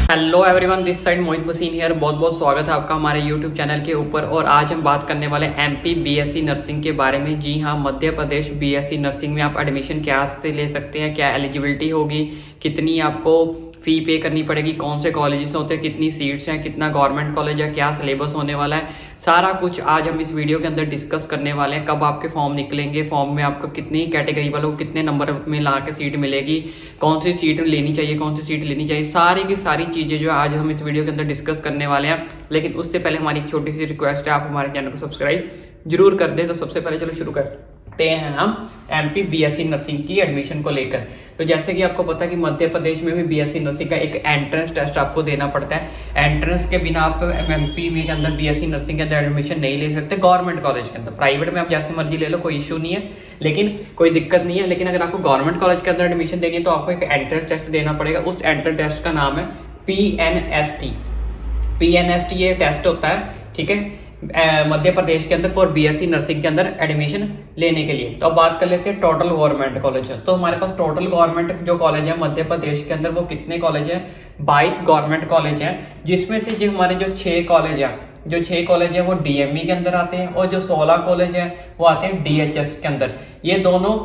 Hello everyone, this side मोहित बसीन here. बहुत बहुत स्वागत है आपका हमारे यूट्यूब चैनल के ऊपर। और आज हम बात करने वाले एमपी बीएससी नर्सिंग के बारे में। जी हाँ, मध्य प्रदेश बीएससी नर्सिंग में आप एडमिशन क्या से ले सकते हैं, क्या एलिजिबिलिटी होगी, कितनी आपको फ़ी पे करनी पड़ेगी, कौन से कॉलेजेस होते हैं, कितनी सीट्स हैं, कितना गवर्नमेंट कॉलेज है, क्या सिलेबस होने वाला है, सारा कुछ आज हम इस वीडियो के अंदर डिस्कस करने वाले हैं। कब आपके फॉर्म निकलेंगे, फॉर्म में आपको कितनी कैटेगरी वालों को कितने नंबर में ला के सीट मिलेगी, कौन सी सीट लेनी चाहिए, कौन सी सीट लेनी चाहिए, सारी की सारी चीज़ें जो आज हम इस वीडियो के अंदर डिस्कस करने वाले हैं। लेकिन उससे पहले हमारी एक छोटी सी रिक्वेस्ट है, आप हमारे चैनल को सब्सक्राइब जरूर कर दें। तो सबसे पहले चलो शुरू करते हैं हम एमपी बीएससी नर्सिंग की एडमिशन को लेकर। तो जैसे कि आपको पता है कि मध्य प्रदेश में भी बीएससी नर्सिंग का एक एंट्रेंस टेस्ट आपको देना पड़ता है। एंट्रेंस के बिना आप एमपी में के अंदर बीएससी नर्सिंग के अंदर एडमिशन नहीं ले सकते गवर्नमेंट कॉलेज के अंदर। प्राइवेट में आप जैसे मर्जी ले लो, कोई इशू नहीं है, लेकिन कोई दिक्कत नहीं है। लेकिन अगर आपको गवर्नमेंट कॉलेज के अंदर एडमिशन देनी है तो आपको एक एंट्रेंस टेस्ट देना पड़ेगा। उस एंट्रेंस टेस्ट का नाम है PNST। PNST ये टेस्ट होता है, ठीक है, मध्य प्रदेश के अंदर फॉर बीएससी नर्सिंग के अंदर एडमिशन लेने के लिए। तो अब बात कर लेते हैं टोटल गवर्नमेंट कॉलेज है। तो हमारे पास टोटल गवर्नमेंट जो कॉलेज है मध्य प्रदेश के अंदर वो कितने कॉलेज हैं? 22 गवर्नमेंट कॉलेज हैं, जिसमें से जो हमारे जो 6 कॉलेज हैं, जो 6 कॉलेज है वो डीएमई के अंदर आते हैं, और जो 16 कॉलेज हैं वो आते हैं डीएचएस के अंदर। ये दोनों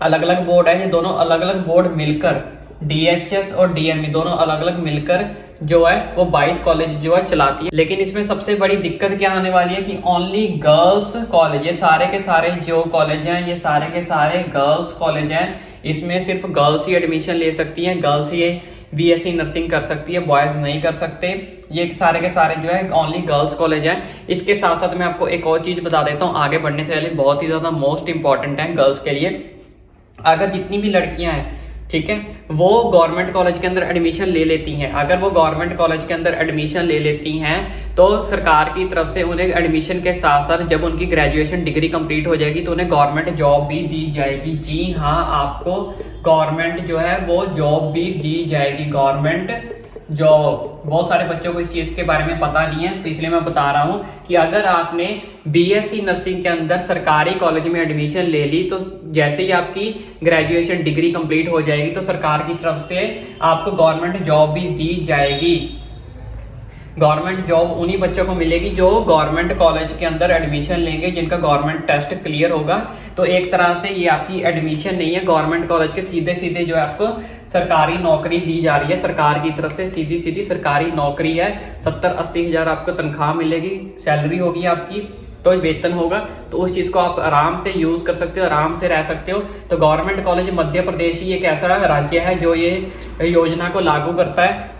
अलग अलग बोर्ड है, ये दोनों अलग अलग बोर्ड मिलकर, डीएचएस और डीएमई दोनों अलग अलग मिलकर जो है वो 22 कॉलेज जो है चलाती है। लेकिन इसमें सबसे बड़ी दिक्कत क्या आने वाली है कि ओनली गर्ल्स कॉलेज, ये सारे के सारे जो कॉलेज हैं ये सारे के सारे गर्ल्स कॉलेज हैं। इसमें सिर्फ गर्ल्स ही एडमिशन ले सकती हैं, गर्ल्स ही बीएससी नर्सिंग कर सकती है, बॉयज नहीं कर सकते। ये सारे के सारे जो है ओनली गर्ल्स कॉलेज हैं। इसके साथ साथ मैं आपको एक और चीज बता देता हूँ आगे बढ़ने से पहले, बहुत ही ज्यादा मोस्ट इंपॉर्टेंट है गर्ल्स के लिए। अगर जितनी भी लड़कियां हैं, ठीक है, वो गवर्नमेंट कॉलेज के अंदर एडमिशन ले लेती हैं, अगर वो गवर्नमेंट कॉलेज के अंदर एडमिशन ले लेती हैं तो सरकार की तरफ से उन्हें एडमिशन के साथ साथ जब उनकी ग्रेजुएशन डिग्री कंप्लीट हो जाएगी तो उन्हें गवर्नमेंट जॉब भी दी जाएगी। जी हाँ, आपको गवर्नमेंट जो है वो जॉब भी दी जाएगी, गवर्नमेंट जॉब। बहुत सारे बच्चों को इस चीज़ के बारे में पता नहीं है, तो इसलिए मैं बता रहा हूँ कि अगर आपने बीएससी नर्सिंग के अंदर सरकारी कॉलेज में एडमिशन ले ली तो जैसे ही आपकी ग्रेजुएशन डिग्री कंप्लीट हो जाएगी तो सरकार की तरफ से आपको गवर्नमेंट जॉब भी दी जाएगी। गवर्नमेंट जॉब उन्हीं बच्चों को मिलेगी जो गवर्नमेंट कॉलेज के अंदर एडमिशन लेंगे, जिनका गवर्नमेंट टेस्ट क्लियर होगा। तो एक तरह से ये आपकी एडमिशन नहीं है, गवर्नमेंट कॉलेज के सीधे सीधे जो है आपको सरकारी नौकरी दी जा रही है। सरकार की तरफ से सीधी सीधी सरकारी नौकरी है। 70-80 हज़ार आपको तनख्वाह मिलेगी, सैलरी होगी आपकी, तो वेतन होगा। तो उस चीज़ को आप आराम से यूज़ कर सकते हो, आराम से रह सकते हो। तो गवर्नमेंट कॉलेज मध्य प्रदेश ही एक ऐसा राज्य है जो ये योजना को लागू करता है,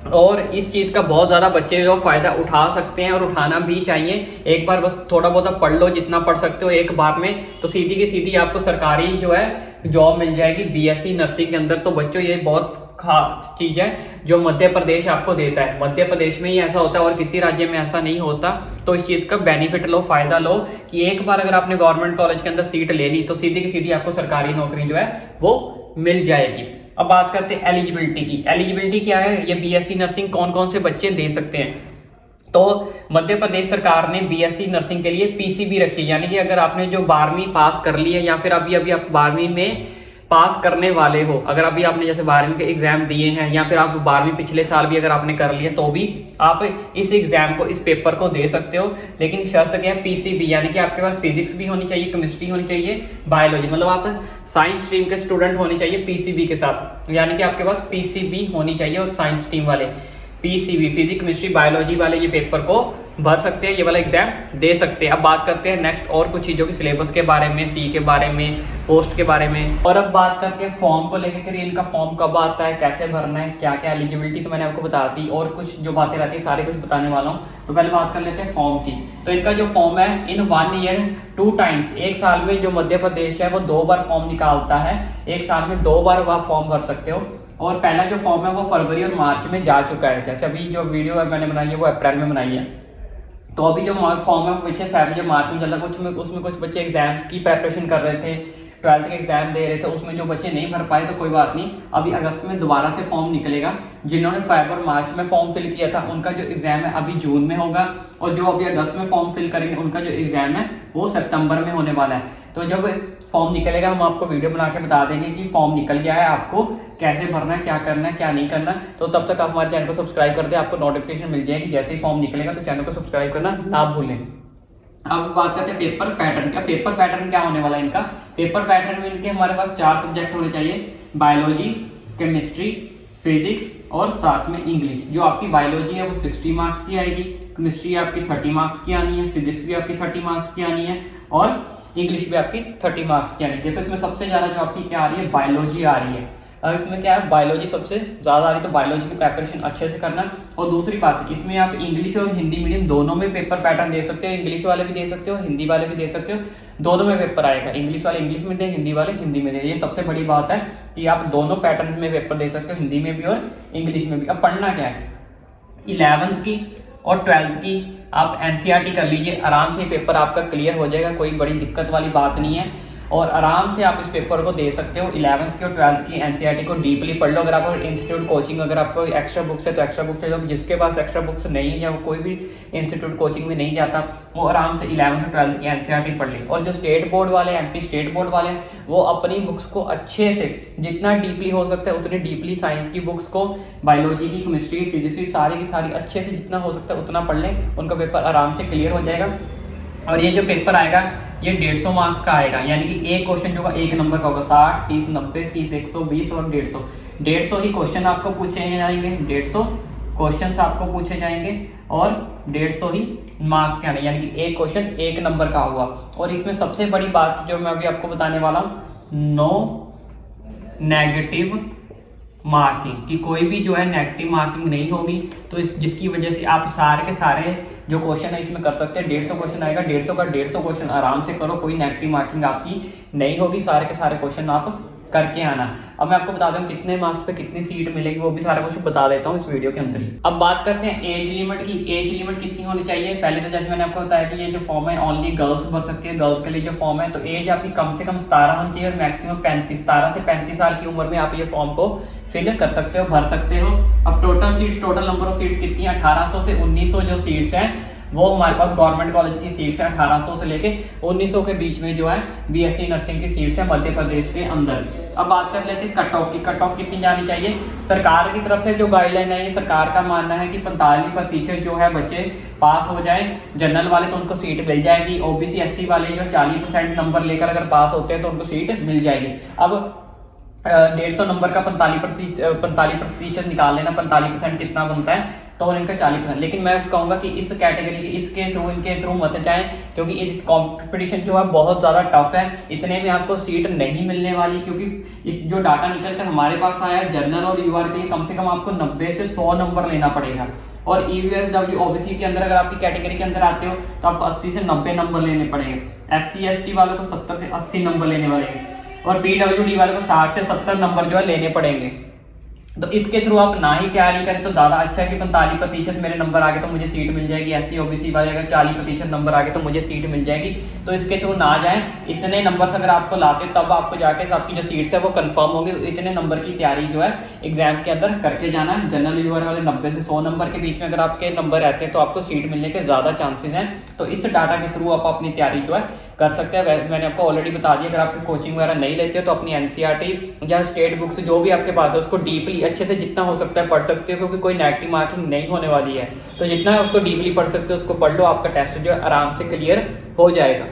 और इस चीज़ का बहुत ज़्यादा बच्चे जो फ़ायदा उठा सकते हैं और उठाना भी चाहिए। एक बार बस थोड़ा बहुत पढ़ लो, जितना पढ़ सकते हो एक बार में, तो सीधी की सीधी आपको सरकारी जो है जॉब मिल जाएगी बीएससी नर्सिंग के अंदर। तो बच्चों ये बहुत खास चीज़ है जो मध्य प्रदेश आपको देता है। मध्य प्रदेश में ही ऐसा होता है और किसी राज्य में ऐसा नहीं होता। तो इस चीज़ का बेनिफिट लो, फ़ायदा लो कि एक बार अगर आपने गवर्नमेंट कॉलेज के अंदर सीट ले ली तो सीधी की सीधी आपको सरकारी नौकरी जो है वो मिल जाएगी। अब बात करते हैं एलिजिबिलिटी की। एलिजिबिलिटी क्या है, ये बीएससी नर्सिंग कौन कौन से बच्चे दे सकते हैं? तो मध्य प्रदेश सरकार ने बीएससी नर्सिंग के लिए पीसीबी रखी है, यानी कि अगर आपने जो 12वीं पास कर ली है या फिर अभी अभी आप 12वीं में पास करने वाले हो, अगर अभी आपने जैसे 12वीं के एग्जाम दिए हैं या फिर आप 12वीं पिछले साल भी अगर आपने कर लिया तो भी आप इस एग्जाम को, इस पेपर को दे सकते हो। लेकिन शर्त क्या है, पीसीबी, यानी कि आपके पास फिजिक्स भी होनी चाहिए, केमिस्ट्री होनी चाहिए, बायोलॉजी, मतलब आप साइंस स्ट्रीम के स्टूडेंट होने चाहिए पीसीबी के साथ, यानी कि आपके पास पीसीबी होनी चाहिए। और साइंस स्ट्रीम वाले पीसीबी, फिजिक्स केमिस्ट्री बायोलॉजी वाले ये पेपर को भर सकते हैं, ये वाला एग्जाम दे सकते हैं। अब बात करते हैं नेक्स्ट और कुछ चीज़ों की, सिलेबस के बारे में, फी के बारे में, पोस्ट के बारे में। और अब बात करते हैं फॉर्म को लेकर कि इनका फॉर्म कब आता है, कैसे भरना है, क्या क्या एलिजिबिलिटी, तो मैंने आपको बता दी, और कुछ जो बातें रहती है सारे कुछ बताने वाला हूँ। तो पहले बात कर लेते हैं फॉर्म की। तो इनका जो फॉर्म है, इन 1 ईयर 2 टाइम्स, एक साल में जो मध्य प्रदेश है वो 2 बार फॉर्म निकालता है, एक साल में 2 बार आप फॉर्म भर सकते हो। और पहला जो फॉर्म है वो फरवरी और मार्च में जा चुका है। जैसे अभी जो वीडियो मैंने बनाई है वो अप्रैल में बनाई है, तो अभी जो फॉर्म है पिछले फरवरी जो मार्च में चल रहा है, उसमें कुछ बच्चे एग्जाम्स की प्रेपरेशन कर रहे थे, 12th के एग्जाम दे रहे थे, उसमें जो बच्चे नहीं भर पाए तो कोई बात नहीं, अभी अगस्त में दोबारा से फॉर्म निकलेगा। जिन्होंने फरवरी मार्च में फॉर्म फिल किया था उनका जो एग्जाम है अभी जून में होगा, और जो अभी अगस्त में फॉर्म फिल करेंगे उनका जो एग्जाम है वो सितंबर में होने वाला है। तो जब फॉर्म निकलेगा हम आपको वीडियो बना के बता देंगे कि फॉर्म निकल गया है, आपको कैसे भरना है, क्या करना है, क्या नहीं करना। तो तब तक आप हमारे चैनल को सब्सक्राइब कर दें, आपको नोटिफिकेशन मिल जाएगी जैसे ही फॉर्म निकलेगा। तो चैनल को सब्सक्राइब करना ना भूलें। अब बात करते हैं पेपर पैटर्न का। पेपर पैटर्न क्या होने वाला है इनका? पेपर पैटर्न में इनके हमारे पास 4 सब्जेक्ट होने चाहिए, बायोलॉजी, केमिस्ट्री, फिजिक्स और साथ में इंग्लिश। जो आपकी बायोलॉजी है वो 60 मार्क्स की आएगी, केमिस्ट्री आपकी 30 मार्क्स की आनी है, फिजिक्स भी आपकी 30 मार्क्स की आनी है और इंग्लिश भी आपकी 30 मार्क्स की आनी है। देखो इसमें सबसे ज़्यादा जो आपकी क्या आ रही है, बायोलॉजी आ रही है। अगर इसमें क्या है, बायोलॉजी सबसे ज़्यादा आ रही है, तो बायोलॉजी की प्रिपरेशन अच्छे से करना। और दूसरी बात, इसमें आप इंग्लिश और हिंदी मीडियम दोनों में पेपर पैटर्न दे सकते हो, इंग्लिश वाले भी दे सकते हो, हिंदी वाले भी दे सकते हो, दोनों में पेपर आएगा। इंग्लिश वाले इंग्लिश में दे, हिंदी वाले हिंदी में दे। ये सबसे बड़ी बात है कि आप दोनों पैटर्न में पेपर दे सकते हो, हिंदी में भी और इंग्लिश में भी। अब पढ़ना क्या है, 11th की और 12th की आप एनसीईआरटी कर लीजिए, आराम से पेपर आपका क्लियर हो जाएगा, कोई बड़ी दिक्कत वाली बात नहीं है और आराम से आप इस पेपर को दे सकते हो। 11th की और 12th की एनसीईआरटी को डीपली पढ़ लो। अगर आपको इंस्टीट्यूट कोचिंग, अगर आपको एक्स्ट्रा बुक्स है तो एक्स्ट्रा बुक्स ले लो। जिसके पास एक्स्ट्रा बुक्स नहीं है या वो कोई भी इंस्टीट्यूट कोचिंग में नहीं जाता, वो आराम से 11th और 12th की एनसीईआरटी पढ़ ले। और जो स्टेट बोर्ड वाले, एमपी स्टेट बोर्ड वाले हैं, वो अपनी बुक्स को अच्छे से जितना डीपली हो सकता है उतनी डीपली साइंस की बुक्स को, बायोलॉजी की, केमिस्ट्री की, फिजिक्स की सारी अच्छे से जितना हो सकता है उतना पढ़ लें, उनका पेपर आराम से क्लियर हो जाएगा। और ये जो पेपर आएगा ये 150 मार्क्स का आएगा, यानी कि एक क्वेश्चन जो होगा 1 नंबर का होगा। 60, 30, 90, 30, 120 और 150 ही क्वेश्चन आपको पूछे जाएंगे, 150 क्वेश्चन आपको पूछे जाएंगे और 150 ही मार्क्स के आने, यानी कि एक क्वेश्चन 1 नंबर का होगा। और इसमें सबसे बड़ी बात जो मैं अभी आपको बताने वाला हूँ, नो नेगेटिव मार्किंग, कि कोई भी जो है नेगेटिव मार्किंग नहीं होगी। तो इस जिसकी वजह से आप सारे के सारे जो क्वेश्चन है इसमें कर सकते हैं। 150 क्वेश्चन आएगा, 150 का 150 क्वेश्चन आराम से करो, कोई नेगेटिव मार्किंग आपकी नहीं होगी, सारे के सारे क्वेश्चन आप करके आना। अब मैं आपको बता दूं कितने मार्क्स पे कितनी सीट मिलेगी, वो भी सारा कुछ बता देता हूँ इस वीडियो के अंदर ही। अब बात करते हैं एज लिमिट की। एज लिमिट कितनी होनी चाहिए? पहले तो जैसे मैंने आपको बताया कि ये जो फॉर्म है ओनली गर्ल्स भर सकती है, गर्ल्स के लिए जो फॉर्म है। तो एज आपकी कम से कम 17 होनी चाहिए और मैक्सिमम 35, 17 से 35 साल की उम्र में आप ये फॉर्म को फिल कर सकते हो, भर सकते हो। अब total seats, total number of seats कितनी है? 1800 से 1900 जो सीट्स हैं वो हमारे पास गवर्नमेंट कॉलेज की सीट्स हैं। 1800 से लेके 1900 के बीच में जो है बीएससी नर्सिंग की सीट्स है मध्य प्रदेश के अंदर। अब बात कर लेते हैं कट ऑफ की। कट ऑफ कितनी जानी चाहिए? सरकार की तरफ से जो गाइडलाइन है, ये सरकार का मानना है कि 45% जो है बच्चे पास हो जाए। जनरल वाले तो उनको सीट मिल जाएगी, ओबीसी एससी वाले जो 40% नंबर लेकर अगर पास होते हैं तो उनको सीट मिल जाएगी। अब 150 नंबर का 45% निकाल लेना, 45% कितना बनता है? तो इनका 40%। लेकिन मैं कहूँगा कि इस कैटेगरी के इनके थ्रू मत जाएं, क्योंकि ये कंपटीशन जो है बहुत ज़्यादा टफ है। इतने में आपको सीट नहीं मिलने वाली, क्योंकि इस जो डाटा निकल कर हमारे पास आया है, जनरल और यूआर के लिए कम से कम आपको 90 से 100 नंबर लेना पड़ेगा। और ईवीएसडब्ल्यू ओबीसी के अंदर अगर आपकी कैटेगरी के अंदर आते हो तो आपको 80 से 90 नंबर लेने पड़ेंगे। एससी एसटी वालों को 70 से 80 नंबर लेने वाले और पीडब्ल्यूडी वाले को 60 से 70 नंबर जो है लेने पड़ेंगे। तो इसके थ्रू आप ना ही तैयारी करें तो ज़्यादा अच्छा है कि 45% मेरे नंबर आ गए तो मुझे सीट मिल जाएगी। एससी ओबीसी वाले अगर 40% नंबर आ गए तो मुझे सीट मिल जाएगी, तो इसके थ्रू ना जाएं। इतने नंबर्स अगर आपको लाते हो तब आपको जाके आपकी जो सीट्स है वो कंफर्म होंगी। इतने नंबर की तैयारी जो है एग्जाम के अंदर करके जाना है। जनरल यूआर वाले 90 से 100 नंबर के बीच में अगर आपके नंबर रहते हैं तो आपको सीट मिलने के ज़्यादा चांसेस हैं। तो इस डाटा के थ्रू आप अपनी तैयारी जो है कर सकते हैं। मैंने आपको ऑलरेडी बता दिया, अगर आप कोचिंग वगैरह नहीं लेते हो तो अपनी एनसीईआरटी या स्टेट बुक्स जो भी आपके पास है उसको डीपली अच्छे से जितना हो सकता है पढ़ सकते हो, क्योंकि कोई नेगेटिव मार्किंग नहीं होने वाली है। तो जितना है उसको डीपली पढ़ सकते हो उसको पढ़ लो, आपका टेस्ट जो है आराम से क्लियर हो जाएगा।